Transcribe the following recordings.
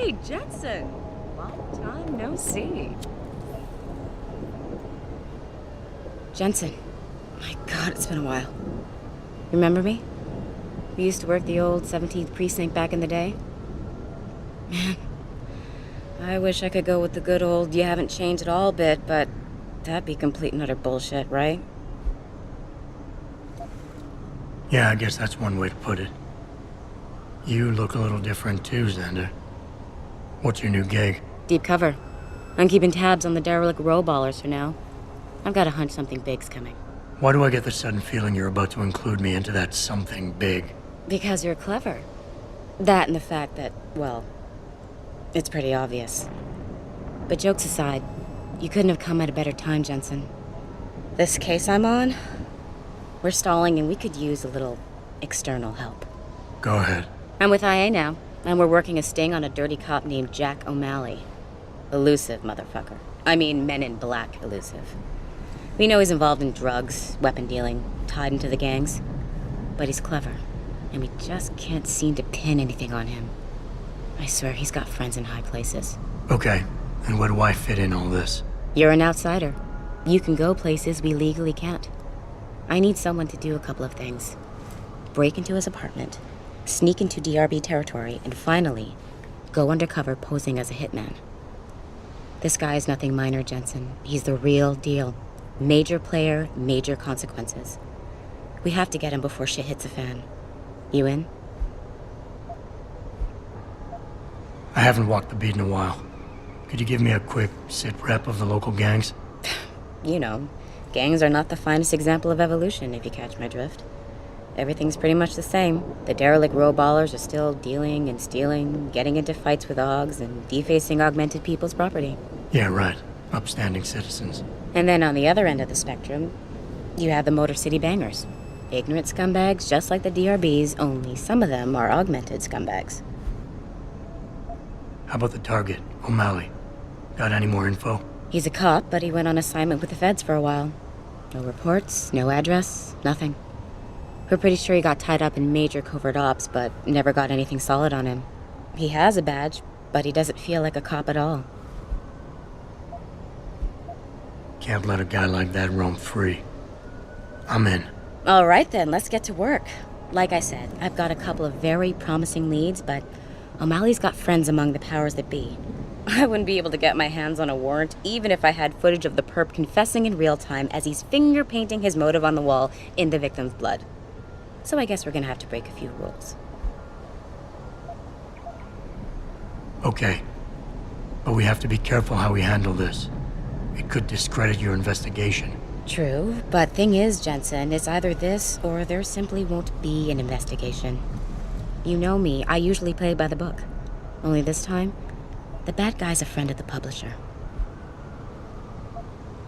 Hey, Jetson. Long time no see. Jensen. My God, it's been a while. Remember me? We used to work the old 17th precinct back in the day. Man, I wish I could go with the good old you haven't changed at all bit, but that'd be complete and utter bullshit, right? Yeah, I guess that's one way to put it. You look a little different too, Xander. What's your new gig? Deep cover. I'm keeping tabs on the derelict row-ballers for now. I've got a hunch something big's coming. Why do I get the sudden feeling you're about to include me into that something big? Because you're clever. That and the fact that, well, it's pretty obvious. But jokes aside, you couldn't have come at a better time, Jensen. This case I'm on, we're stalling and we could use a little external help. Go ahead. I'm with IA now, and we're working a sting on a dirty cop named Jack O'Malley. Elusive motherfucker. I mean, Men in Black elusive. We know he's involved in drugs, weapon dealing, tied into the gangs. But he's clever, and we just can't seem to pin anything on him. I swear he's got friends in high places. Okay, and where do I fit in all this? You're an outsider. You can go places we legally can't. I need someone to do a couple of things. Break into his apartment, sneak into DRB territory, and finally, go undercover posing as a hitman. This guy is nothing minor, Jensen. He's the real deal. Major player, major consequences. We have to get him before shit hits the fan. You in? I haven't walked the beat in a while. Could you give me a quick sit rep of the local gangs? You know, gangs are not the finest example of evolution, if you catch my drift. Everything's pretty much the same. The derelict row-ballers are still dealing and stealing, getting into fights with OGs, and defacing augmented people's property. Yeah, right. Upstanding citizens. And then on the other end of the spectrum, you have the Motor City Bangers. Ignorant scumbags just like the DRBs, only some of them are augmented scumbags. How about the target, O'Malley? Got any more info? He's a cop, but he went on assignment with the feds for a while. No reports, no address, nothing. We're pretty sure he got tied up in major covert ops, but never got anything solid on him. He has a badge, but he doesn't feel like a cop at all. Can't let a guy like that roam free. I'm in. All right then, let's get to work. Like I said, I've got a couple of very promising leads, but O'Malley's got friends among the powers that be. I wouldn't be able to get my hands on a warrant, even if I had footage of the perp confessing in real time as he's finger painting his motive on the wall in the victim's blood. So I guess we're gonna have to break a few rules. Okay. But we have to be careful how we handle this. It could discredit your investigation. True, but thing is, Jensen, it's either this or there simply won't be an investigation. You know me, I usually play by the book. Only this time, the bad guy's a friend of the publisher.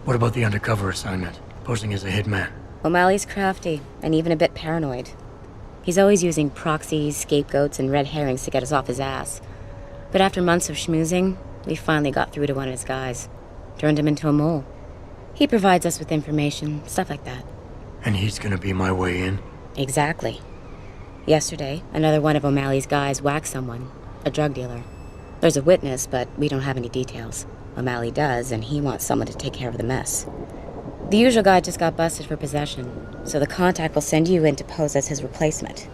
What about the undercover assignment? Posing as a hitman? O'Malley's crafty, and even a bit paranoid. He's always using proxies, scapegoats, and red herrings to get us off his ass. But after months of schmoozing, we finally got through to one of his guys. Turned him into a mole. He provides us with information, stuff like that. And he's gonna be my way in? Exactly. Yesterday, another one of O'Malley's guys whacked someone, a drug dealer. There's a witness, but we don't have any details. O'Malley does, and he wants someone to take care of the mess. The usual guy just got busted for possession, so the contact will send you in to pose as his replacement.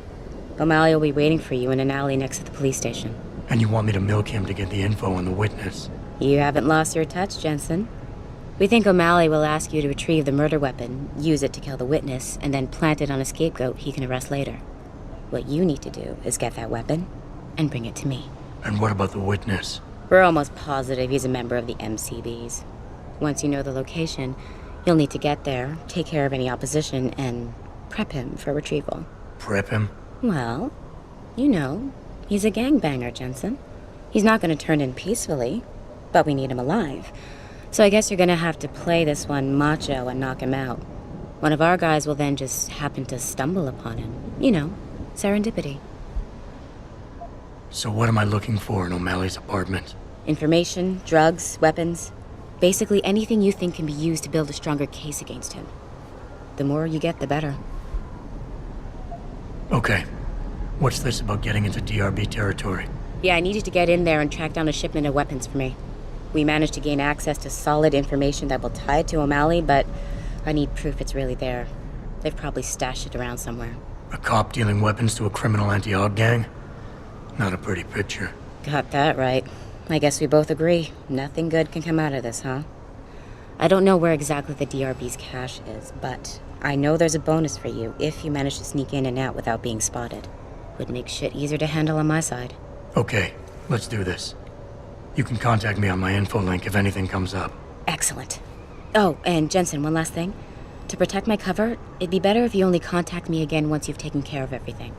O'Malley will be waiting for you in an alley next to the police station. And you want me to milk him to get the info on the witness? You haven't lost your touch, Jensen. We think O'Malley will ask you to retrieve the murder weapon, use it to kill the witness, and then plant it on a scapegoat he can arrest later. What you need to do is get that weapon and bring it to me. And what about the witness? We're almost positive he's a member of the MCBs. Once you know the location, you'll need to get there, take care of any opposition, and prep him for retrieval. Prep him? Well, you know, he's a gangbanger, Jensen. He's not going to turn in peacefully, but we need him alive. So I guess you're going to have to play this one macho and knock him out. One of our guys will then just happen to stumble upon him. You know, serendipity. So what am I looking for in O'Malley's apartment? Information, drugs, weapons. Basically anything you think can be used to build a stronger case against him. The more you get, the better. Okay. What's this about getting into DRB territory? Yeah, I need you to get in there and track down a shipment of weapons for me. We managed to gain access to solid information that will tie it to O'Malley, but I need proof it's really there. They've probably stashed it around somewhere. A cop dealing weapons to a criminal anti-aug gang? Not a pretty picture. Got that right. I guess we both agree. Nothing good can come out of this, huh? I don't know where exactly the DRB's cache is, but I know there's a bonus for you if you manage to sneak in and out without being spotted. Would make shit easier to handle on my side. Okay, let's do this. You can contact me on my info link if anything comes up. Excellent. Oh, and Jensen, one last thing. To protect my cover, it'd be better if you only contact me again once you've taken care of everything.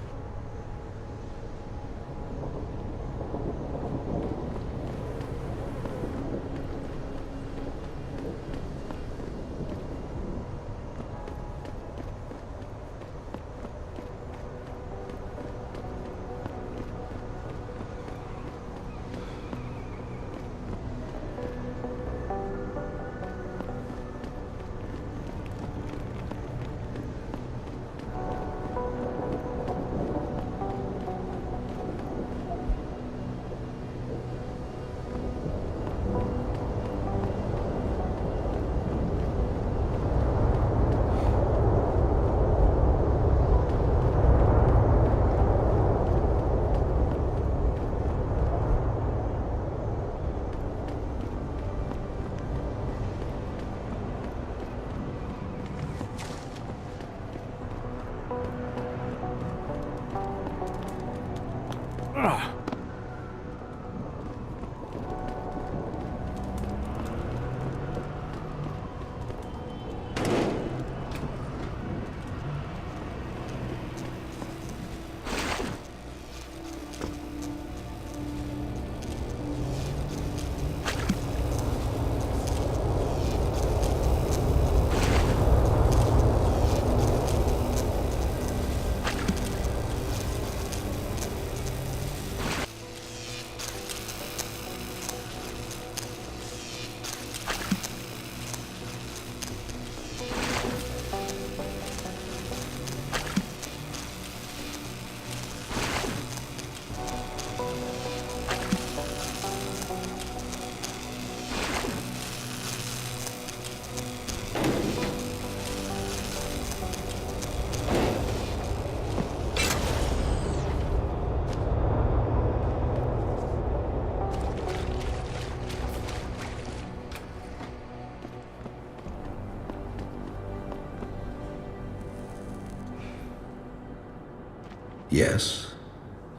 Yes.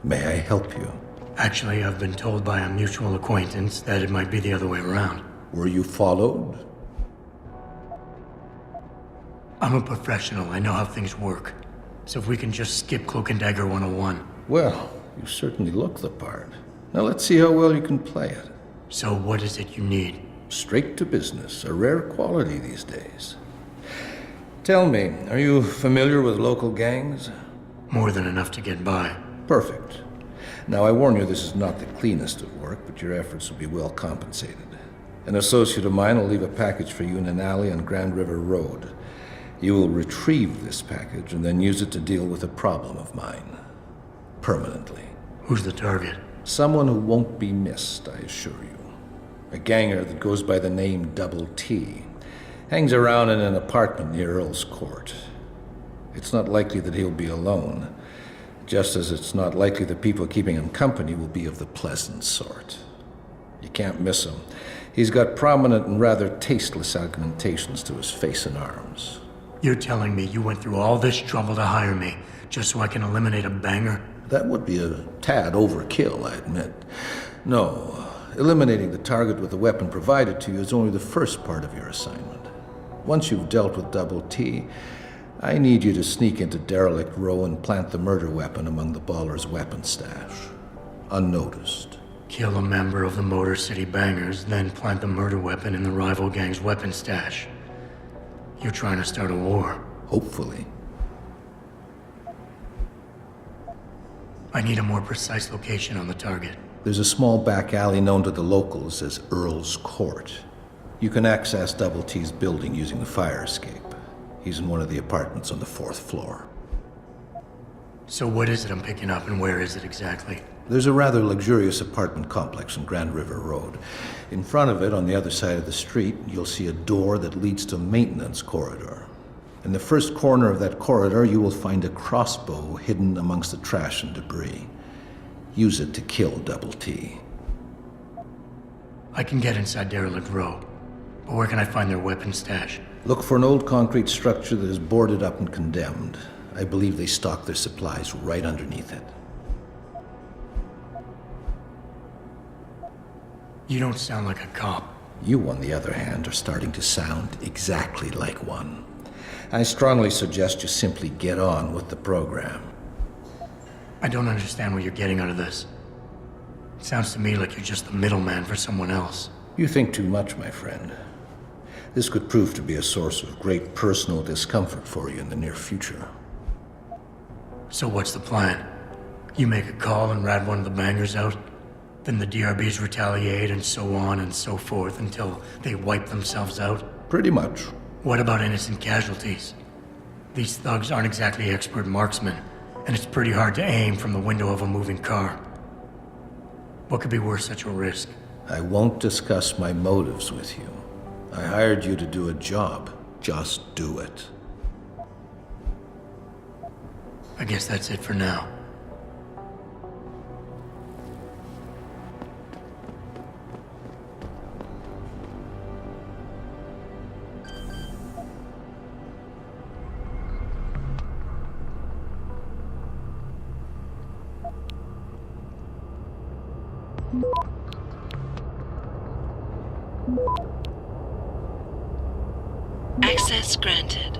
May I help you? Actually, I've been told by a mutual acquaintance that it might be the other way around. Were you followed? I'm a professional. I know how things work. So if we can just skip Cloak and Dagger 101. Well, you certainly look the part. Now let's see how well you can play it. So what is it you need? Straight to business, a rare quality these days. Tell me, are you familiar with local gangs? More than enough to get by. Perfect. Now I warn you, this is not the cleanest of work, but your efforts will be well compensated. An associate of mine will leave a package for you in an alley on Grand River Road. You will retrieve this package and then use it to deal with a problem of mine. Permanently. Who's the target? Someone who won't be missed, I assure you. A ganger that goes by the name Double T. Hangs around in an apartment near Earl's Court. It's not likely that he'll be alone, just as it's not likely the people keeping him company will be of the pleasant sort. You can't miss him. He's got prominent and rather tasteless augmentations to his face and arms. You're telling me you went through all this trouble to hire me, just so I can eliminate a banger? That would be a tad overkill, I admit. No, eliminating the target with the weapon provided to you is only the first part of your assignment. Once you've dealt with Double T, I need you to sneak into Derelict Row and plant the murder weapon among the Baller's weapon stash. Unnoticed. Kill a member of the Motor City Bangers, then plant the murder weapon in the rival gang's weapon stash. You're trying to start a war. Hopefully. I need a more precise location on the target. There's a small back alley known to the locals as Earl's Court. You can access Double T's building using the fire escape. He's in one of the apartments on the 4th floor. So what is it I'm picking up and where is it exactly? There's a rather luxurious apartment complex on Grand River Road. In front of it, on the other side of the street, you'll see a door that leads to a maintenance corridor. In the first corner of that corridor, you will find a crossbow hidden amongst the trash and debris. Use it to kill Double T. I can get inside Derelict Row, but where can I find their weapon stash? Look for an old concrete structure that is boarded up and condemned. I believe they stock their supplies right underneath it. You don't sound like a cop. You, on the other hand, are starting to sound exactly like one. I strongly suggest you simply get on with the program. I don't understand what you're getting out of this. It sounds to me like you're just the middleman for someone else. You think too much, my friend. This could prove to be a source of great personal discomfort for you in the near future. So what's the plan? You make a call and rat one of the bangers out? Then the DRBs retaliate and so on and so forth until they wipe themselves out? Pretty much. What about innocent casualties? These thugs aren't exactly expert marksmen, and it's pretty hard to aim from the window of a moving car. What could be worth such a risk? I won't discuss my motives with you. I hired you to do a job. Just do it. I guess that's it for now. Access granted.